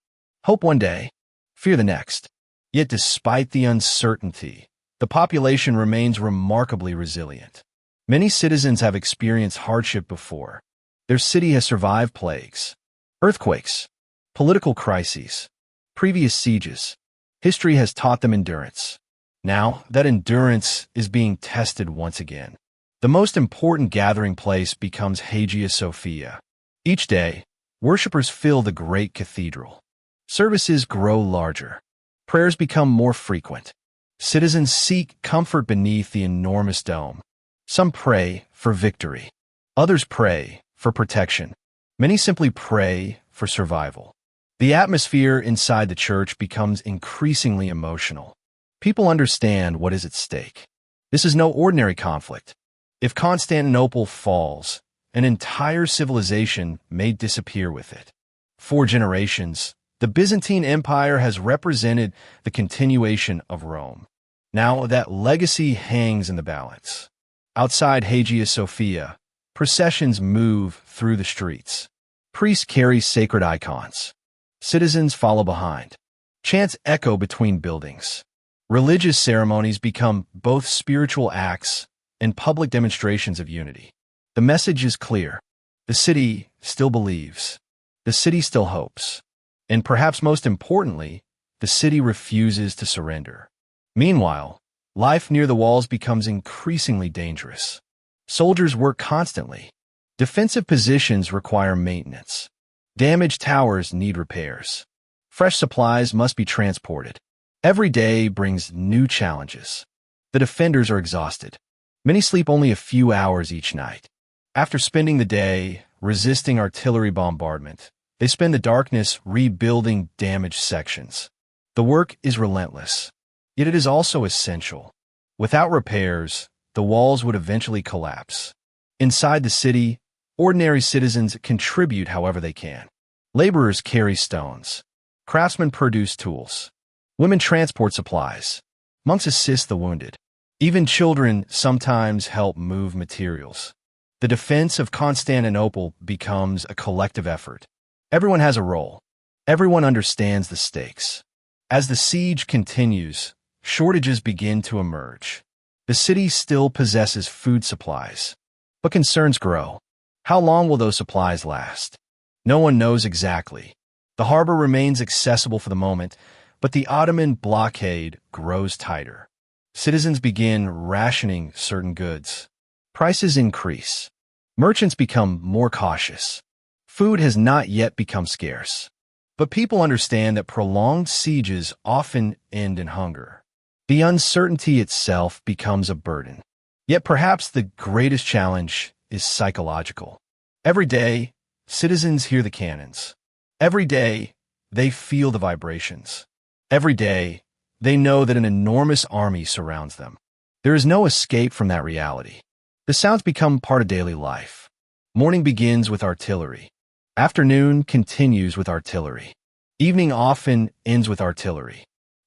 A: Hope one day, fear the next. Yet despite the uncertainty, the population remains remarkably resilient. Many citizens have experienced hardship before. Their city has survived plagues, earthquakes, political crises, previous sieges. History has taught them endurance. Now, that endurance is being tested once again. The most important gathering place becomes Hagia Sophia. Each day, worshippers fill the great cathedral. Services grow larger. Prayers become more frequent. Citizens seek comfort beneath the enormous dome. Some pray for victory. Others pray for protection. Many simply pray for survival. The atmosphere inside the church becomes increasingly emotional. People understand what is at stake. This is no ordinary conflict. If Constantinople falls, an entire civilization may disappear with it. For generations, the Byzantine Empire has represented the continuation of Rome. Now that legacy hangs in the balance. Outside Hagia Sophia, processions move through the streets. Priests carry sacred icons. Citizens follow behind. Chants echo between buildings. Religious ceremonies become both spiritual acts and public demonstrations of unity. The message is clear. The city still believes. the city still hopes. And perhaps most importantly, the city refuses to surrender. Meanwhile, life near the walls becomes increasingly dangerous. Soldiers work constantly. Defensive positions require maintenance. Damaged towers need repairs. Fresh supplies must be transported. Every day brings new challenges. The defenders are exhausted. Many sleep only a few hours each night. After spending the day resisting artillery bombardment, they spend the darkness rebuilding damaged sections. The work is relentless, yet it is also essential. Without repairs, the walls would eventually collapse. Inside the city, ordinary citizens contribute however they can. Laborers carry stones. Craftsmen produce tools. Women transport supplies. Monks assist the wounded. Even children sometimes help move materials. The defense of Constantinople becomes a collective effort. Everyone has a role. Everyone understands the stakes. As the siege continues, shortages begin to emerge. The city still possesses food supplies, but concerns grow. How long will those supplies last? No one knows exactly. The harbor remains accessible for the moment, but the Ottoman blockade grows tighter. Citizens begin rationing certain goods. Prices increase. Merchants become more cautious. Food has not yet become scarce. But people understand that prolonged sieges often end in hunger. The uncertainty itself becomes a burden. Yet perhaps the greatest challenge is psychological. Every day, citizens hear the cannons. Every day, they feel the vibrations. Every day, they know that an enormous army surrounds them. There is no escape from that reality. The sounds become part of daily life. Morning begins with artillery. Afternoon continues with artillery. Evening often ends with artillery.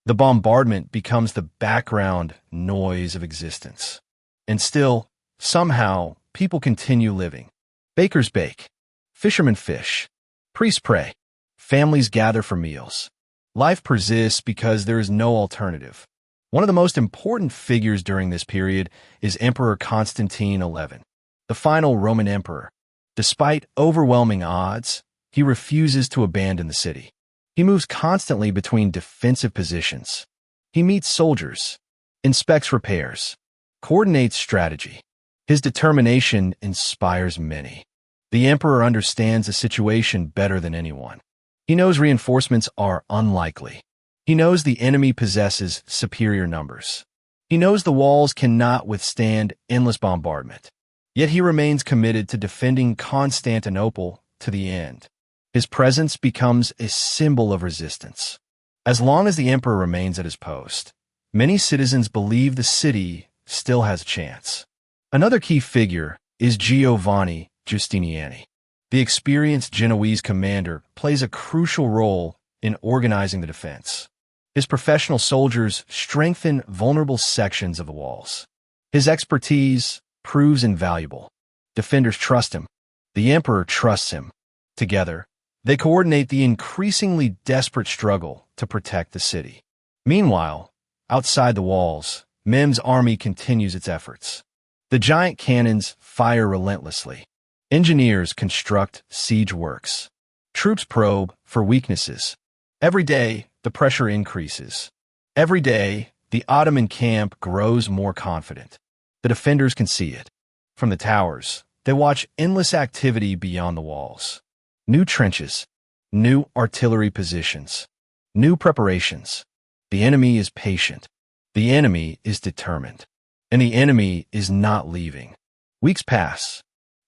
A: The bombardment becomes the background noise of existence. And still, somehow, people continue living. Bakers bake. Fishermen fish. Priests pray. Families gather for meals. Life persists because there is no alternative. One of the most important figures during this period is Emperor Constantine XI, the final Roman emperor. Despite overwhelming odds, he refuses to abandon the city. He moves constantly between defensive positions. He meets soldiers, inspects repairs, coordinates strategy. His determination inspires many. The emperor understands the situation better than anyone. He knows reinforcements are unlikely. He knows the enemy possesses superior numbers. He knows the walls cannot withstand endless bombardment. Yet he remains committed to defending Constantinople to the end. His presence becomes a symbol of resistance. As long as the emperor remains at his post, many citizens believe the city still has a chance. Another key figure is Giovanni Giustiniani. The experienced Genoese commander plays a crucial role in organizing the defense. His professional soldiers strengthen vulnerable sections of the walls. His expertise proves invaluable. Defenders trust him. The emperor trusts him. Together, they coordinate the increasingly desperate struggle to protect the city. Meanwhile, outside the walls, Mehmed's army continues its efforts. The giant cannons fire relentlessly. Engineers construct siege works. Troops probe for weaknesses. Every day, the pressure increases. Every day, the Ottoman camp grows more confident. The defenders can see it. From the towers, they watch endless activity beyond the walls. New trenches, new artillery positions, new preparations. The enemy is patient. The enemy is determined. And the enemy is not leaving. Weeks pass.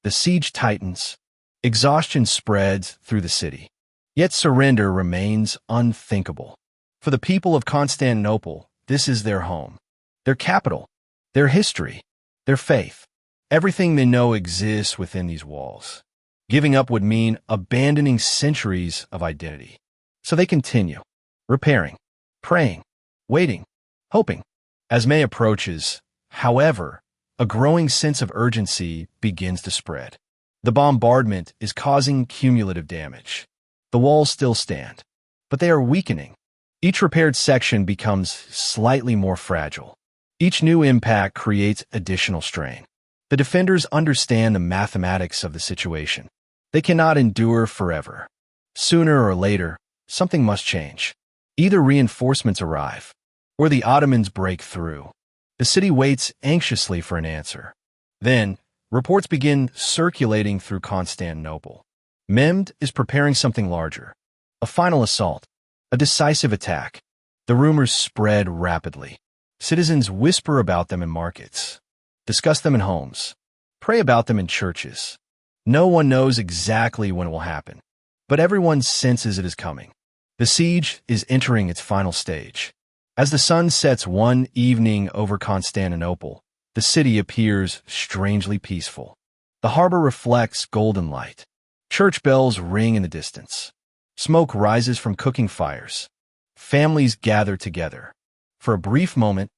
A: The siege tightens. Exhaustion spreads through the city. Yet surrender remains unthinkable. For the people of Constantinople, this is their home, their capital, their history, their faith. Everything they know exists within these walls. Giving up would mean abandoning centuries of identity. So they continue, repairing, praying, waiting, hoping. As May approaches, however, a growing sense of urgency begins to spread. The bombardment is causing cumulative damage. The walls still stand, but they are weakening. Each repaired section becomes slightly more fragile. Each new impact creates additional strain. The defenders understand the mathematics of the situation. They cannot endure forever. Sooner or later, something must change. Either reinforcements arrive, or the Ottomans break through. The city waits anxiously for an answer. Then, reports begin circulating through Constantinople. Mehmed is preparing something larger. A final assault. A decisive attack. The rumors spread rapidly. Citizens whisper about them in markets. Discuss them in homes. Pray about them in churches. No one knows exactly when it will happen, but everyone senses it is coming. The siege is entering its final stage. As the sun sets one evening over Constantinople, the city appears strangely peaceful. The harbor reflects golden light. Church bells ring in the distance. Smoke rises from cooking fires. Families gather together. For a brief moment,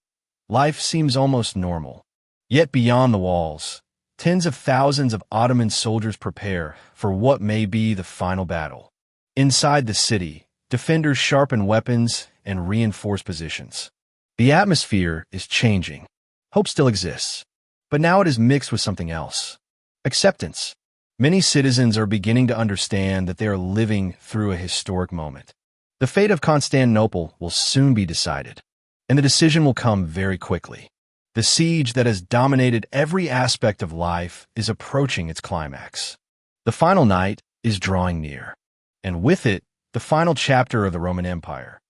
A: life seems almost normal. Yet beyond the walls, tens of thousands of Ottoman soldiers prepare for what may be the final battle. Inside the city, defenders sharpen weapons and reinforce positions. The atmosphere is changing. Hope still exists, but now it is mixed with something else. Acceptance. Many citizens are beginning to understand that they are living through a historic moment. The fate of Constantinople will soon be decided, and the decision will come very quickly. The siege that has dominated every aspect of life is approaching its climax. The final night is drawing near, and with it, the final chapter of the Roman Empire.